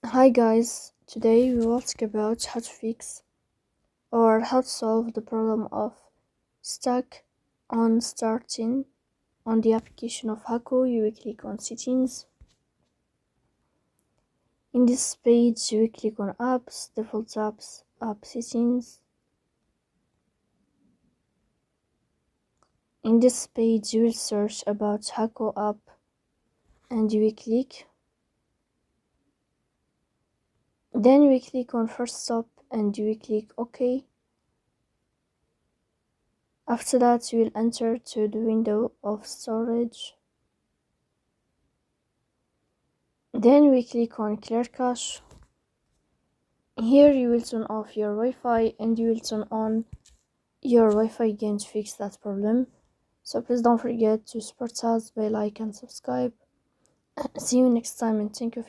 Hi guys, today we will talk about how to fix or how to solve the problem of stuck on starting on the application of Hacoo. You will click on settings. In this page you will click on apps, default apps, app settings. In this page you will search about Hacoo app and you will click. Then you will click on first stop and you will click OK. After that, you will enter to the window of storage. Then we click on clear cache. Here you will turn off your Wi-Fi and you will turn on your Wi-Fi again to fix that problem. So please don't forget to support us by like and subscribe. See you next time and thank you.